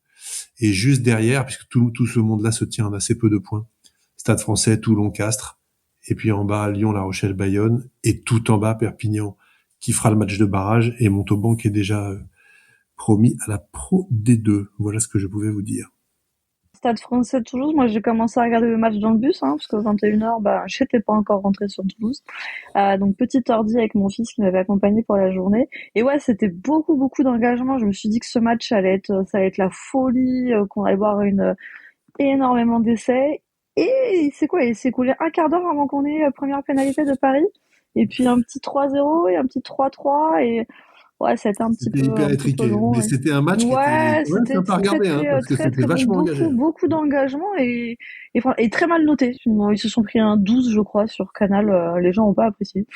Et juste derrière, puisque tout ce monde-là se tient à assez peu de points, Stade Français, Toulon, Castres. Et puis en bas, Lyon, La Rochelle, Bayonne. Et tout en bas, Perpignan, qui fera le match de barrage. Et Montauban, qui est déjà promis à la Pro D2. Voilà ce que je pouvais vous dire. Stade Français de Toulouse, moi j'ai commencé à regarder le match dans le bus, parce qu'à 21h, j'étais pas encore rentrée sur Toulouse. Donc petite ordi avec mon fils qui m'avait accompagné pour la journée. Et ouais, c'était beaucoup d'engagement. Je me suis dit que ce match ça allait être la folie, qu'on allait voir énormément d'essais. Et c'est quoi? Il s'est écoulé un quart d'heure avant qu'on ait la première pénalité de Paris. Et puis un petit 3-0 et un petit 3-3 et ouais, c'était un petit peu hyper étriqué, long. mais c'était un match qui était sympa à regarder, parce que c'était vachement engagé. Beaucoup d'engagement et très mal noté. Ils se sont pris un 12, je crois, sur Canal. Les gens n'ont pas apprécié.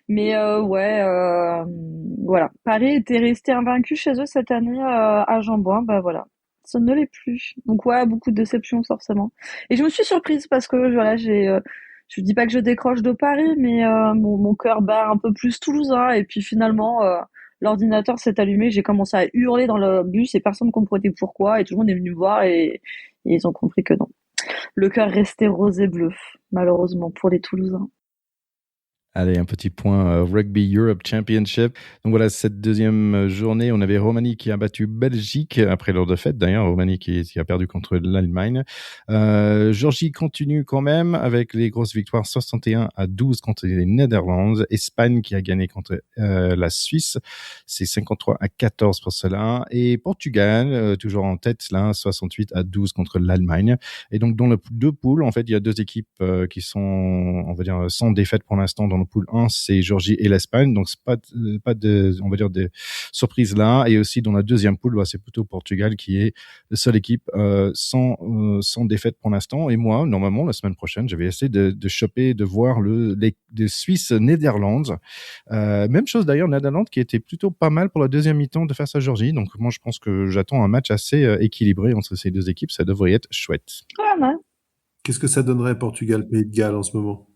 Mais voilà. Paris était resté invaincu chez eux cette année à Jean-Bouin. Voilà. Ça ne l'est plus. Donc ouais, beaucoup de déception forcément. Et je me suis surprise parce que voilà, je dis pas que je décroche de Paris, mais mon cœur bat un peu plus toulousain. Et puis finalement, l'ordinateur s'est allumé, j'ai commencé à hurler dans le bus et personne ne comprenait pourquoi. Et tout le monde est venu me voir et ils ont compris que non. Le cœur restait rose et bleu, malheureusement, pour les Toulousains. Allez, un petit point Rugby Europe Championship. Donc voilà, cette deuxième journée, on avait Roumanie qui a battu Belgique après leur défaite. D'ailleurs, Roumanie qui a perdu contre l'Allemagne. Géorgie continue quand même avec les grosses victoires 61-12 contre les Netherlands. Espagne qui a gagné contre la Suisse. C'est 53-14 pour cela. Et Portugal, toujours en tête, là, 68-12 contre l'Allemagne. Et donc, dans le deux poules, en fait, il y a deux équipes qui sont, on va dire, sans défaite pour l'instant dans le pool 1, c'est Géorgie et l'Espagne, donc c'est pas de, on va dire, de surprise là. Et aussi dans la deuxième poule, c'est plutôt Portugal qui est la seule équipe sans défaite pour l'instant. Et moi, normalement, la semaine prochaine, je vais essayer de choper, de voir les Suisse-Netherlands. Même chose d'ailleurs, Netherlands qui était plutôt pas mal pour la deuxième mi-temps de face à Géorgie. Donc moi, je pense que j'attends un match assez équilibré entre ces deux équipes. Ça devrait être chouette. Ouais. Qu'est-ce que ça donnerait Portugal-Pays de Galles en ce moment?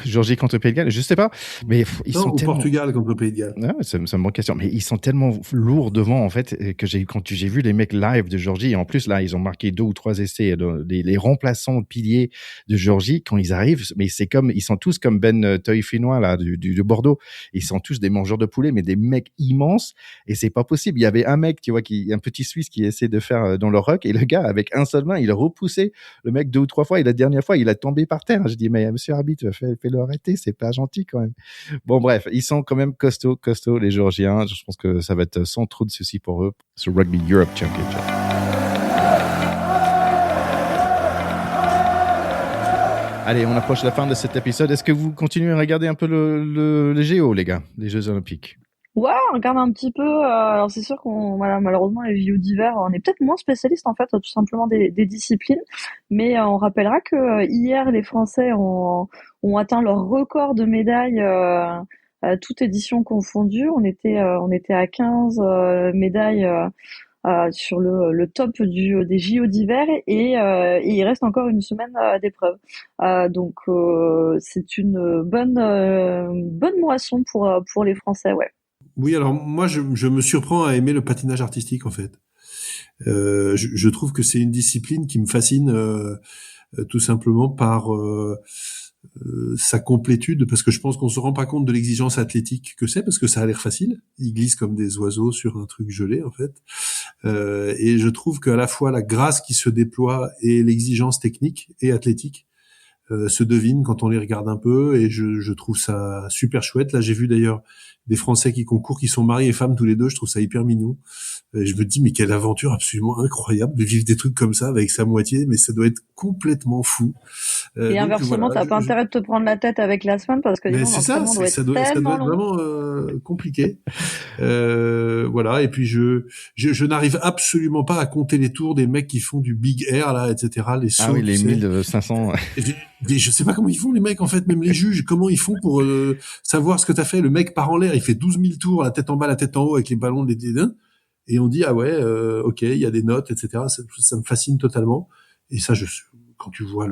Géorgie contre Pays de Galles, je sais pas, mais ils sont tellement... Portugal contre Pays de Galles. Ouais, c'est une bonne question, mais ils sont tellement lourds devant en fait que quand j'ai vu les mecs live de Géorgie, et en plus là ils ont marqué 2 ou 3 essais, les remplaçants piliers de Géorgie quand ils arrivent, mais c'est comme ils sont tous comme Ben Toy-Finois là de Bordeaux, ils sont tous des mangeurs de poulet, mais des mecs immenses et c'est pas possible. Il y avait un mec, tu vois, un petit Suisse qui essaie de faire dans le rock et le gars avec un seul main, il a repoussé le mec 2 ou 3 fois et la dernière fois il a tombé par terre. Je dis mais monsieur arbitre, fais-le arrêter, c'est pas gentil quand même. Bon bref, ils sont quand même costauds les Géorgiens. Je pense que ça va être sans trop de soucis pour eux, ce Rugby Europe Championship. Allez, on approche la fin de cet épisode. Est-ce que vous continuez à regarder un peu le JO, les gars, les Jeux Olympiques? Ouais, on regarde un petit peu. Alors c'est sûr malheureusement les JO d'hiver, on est peut-être moins spécialiste en fait, tout simplement des disciplines. Mais on rappellera que hier les Français ont atteint leur record de médailles, toutes éditions confondues. On était à 15 médailles sur le top des JO d'hiver et il reste encore une semaine d'épreuve. Donc c'est une bonne moisson pour les Français, ouais. Oui, alors moi je me surprends à aimer le patinage artistique en fait. Je trouve que c'est une discipline qui me fascine tout simplement par sa complétude, parce que je pense qu'on se rend pas compte de l'exigence athlétique que c'est, parce que ça a l'air facile. Ils glissent comme des oiseaux sur un truc gelé en fait. Et je trouve qu'à la fois la grâce qui se déploie et l'exigence technique et athlétique se devinent quand on les regarde un peu, et je trouve ça super chouette. Là, j'ai vu d'ailleurs des Français qui concourent, qui sont mari et femme tous les deux. Je trouve ça hyper mignon. Et je me dis, mais quelle aventure absolument incroyable de vivre des trucs comme ça avec sa moitié, mais ça doit être complètement fou. Et inversement, t'as pas intérêt de te prendre la tête avec la semaine, parce que c'est ça, ça doit être vraiment compliqué. Voilà. Et puis je n'arrive absolument pas à compter les tours des mecs qui font du big air là, etc. Les sauts, ah oui, les 1500. Je sais pas comment ils font les mecs en fait, même les juges, comment ils font pour savoir ce que t'as fait. Le mec part en l'air, il fait 12 000 tours, la tête en bas, la tête en haut, avec les ballons des et on dit ah ouais, ok, il y a des notes, etc. Ça me fascine totalement. Et ça, quand tu vois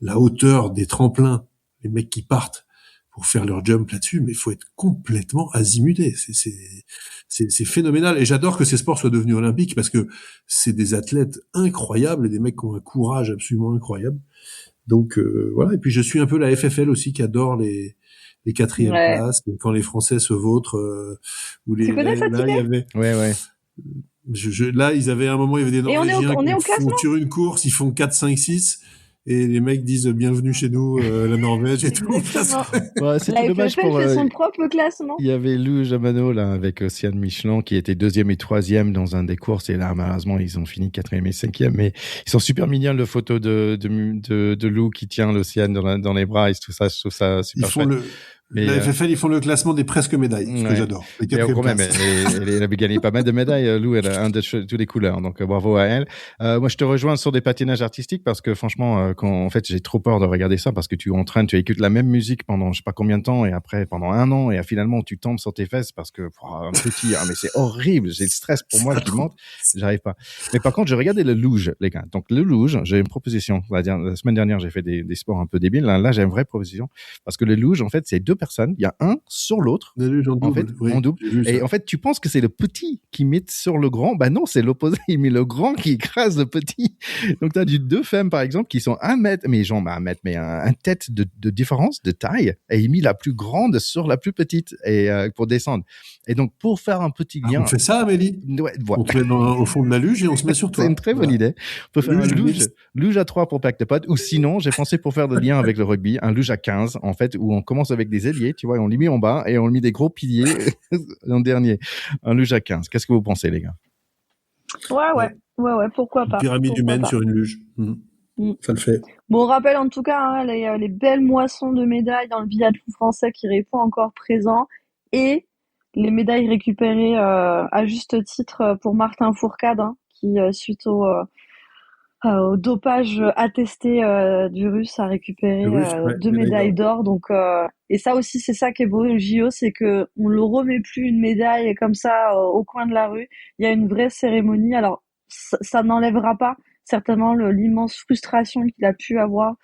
la hauteur des tremplins, les mecs qui partent pour faire leur jump là-dessus, mais il faut être complètement azimuté. C'est phénoménal. Et j'adore que ces sports soient devenus olympiques, parce que c'est des athlètes incroyables et des mecs qui ont un courage absolument incroyable. Donc voilà. Et puis je suis un peu la FFL aussi, qui adore les quatrièmes places, quand les Français se vautrent, ou les. Tu connais ça, là, il y avait. Ouais. Là, ils avaient un moment, il y avait des Norvégiens qui font sur une course, ils font 4, 5, 6. Et les mecs disent bienvenue chez nous, la Norvège et tout. Ouais, c'était dommage pour son propre classement. Il y avait Lou Jamano là avec Océane Michelin qui était 2e et 3e dans un des courses, et là malheureusement ils ont fini 4e et 5e, mais ils sont super mignons, le photo de Lou qui tient l'Océane dans les bras, et tout ça, je trouve ça super chouette. La FFL, ils font le classement des presque médailles, ce que j'adore. Et quand même, elle avait gagné pas mal de médailles. Lou, elle a un de toutes les couleurs, donc bravo à elle. Moi, je te rejoins sur des patinages artistiques, parce que franchement, en fait, j'ai trop peur de regarder ça, parce que tu écoutes la même musique pendant je sais pas combien de temps, et après pendant 1 an, et finalement tu tombes sur tes fesses parce que un petit, mais c'est horrible. J'ai le stress pour moi qui monte, j'arrive pas. Mais par contre, j'ai regardé le luge, les gars. Donc le luge, j'ai une proposition. La semaine dernière, j'ai fait des sports un peu débiles. Là, j'ai une vraie proposition, parce que le luge, en fait, c'est 2 personnes, il y a un sur l'autre, en double. Et en fait, tu penses que c'est le petit qui met sur le grand. Bah non, c'est l'opposé. Il met le grand qui écrase le petit. Donc, tu as 2 femmes, par exemple, qui sont 1 mètre, mais genre 1 mètre, mais un tête de différence de taille. Et il met la plus grande sur la plus petite, et pour descendre. Et donc, pour faire un petit lien. On fait ça, Amélie? Ouais, voilà. On te met au fond de la luge et on se met sur toi. C'est une très bonne idée. On peut faire un luge à 3 pour pack de potes, ou sinon, j'ai pensé, pour faire le lien avec le rugby, un luge à 15, en fait, où on commence avec des ailiers, tu vois, et on les met en bas, et on met des gros piliers en dernier. Un luge à 15. Qu'est-ce que vous pensez, les gars? Ouais, pourquoi pas. Une pyramide humaine sur une luge. Ça le fait. Bon, on rappelle en tout cas les belles moissons de médailles dans le biathlon français qui répond encore présent, et les médailles récupérées à juste titre pour Martin Fourcade, qui suite au dopage attesté du Russe a récupéré 2 médailles d'or. Donc et ça aussi, c'est ça qui est beau au JO, c'est que on le remet plus une médaille comme ça au coin de la rue. Il y a une vraie cérémonie. Alors ça n'enlèvera pas certainement l'immense frustration qu'il a pu avoir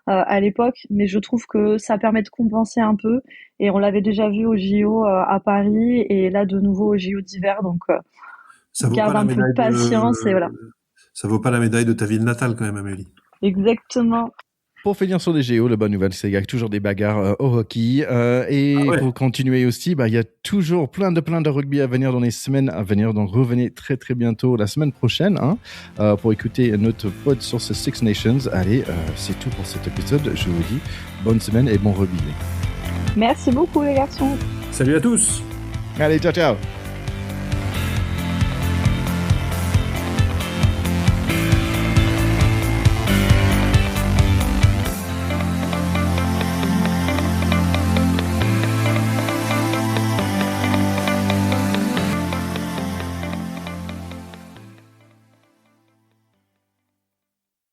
à l'époque, mais je trouve que ça permet de compenser un peu, et on l'avait déjà vu au JO à Paris, et là de nouveau au JO d'hiver, donc ça vaut garde pas un peu de patience, et voilà. Ça vaut pas la médaille de ta ville natale quand même, Amélie. Exactement. Pour finir sur les JO, la bonne nouvelle, c'est qu'il y a toujours des bagarres au hockey. Pour continuer aussi, il y a toujours plein de rugby à venir dans les semaines à venir. Donc revenez très très bientôt la semaine prochaine pour écouter notre pod sur ce Six Nations. Allez, c'est tout pour cet épisode. Je vous dis bonne semaine et bon rugby. Merci beaucoup les garçons. Salut à tous. Allez, ciao ciao.